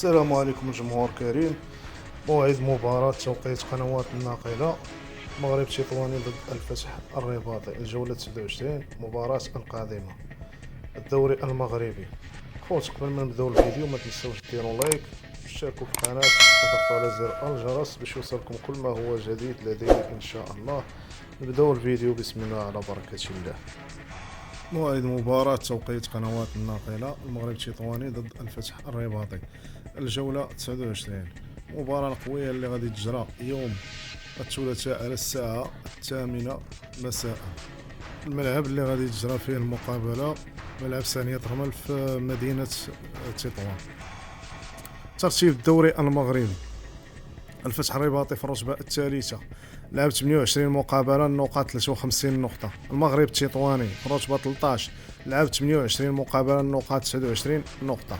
السلام عليكم الجمهور الكريم. موعد مباراة توقيت قنوات الناقلة. مغرب تطواني ضد الفتح الرباطي، الجولة 29، مباراة القادمة، الدوري المغربي. خوت قبل ما نبداو الفيديو ما تنساوش ديروا لايك واشتركوا في القناة وضغطوا على زر الجرس باش يوصلكم كل ما هو جديد لدينا ان شاء الله. نبداو الفيديو بسم الله على بركة الله. موعد مباراة توقيت قنوات الناقلة، المغرب تطواني ضد الفتح الرباطي، الجولة 29. مباراة قوية اللي غادي تجرى يوم الثلاثاء على الساعة 8 مساء. الملعب اللي غادي تجرى فيه المقابلة ملعب ثانية رمل في مدينة تطوان. ترتيب الدوري المغربي: الفتح الرباطي في الرتبة الثالثة، لعب 28 مقابلة، النقاط 53 نقطة. المغرب التطواني في الرتبة 13، لعب 28 مقابلة، النقاط 29 نقطة.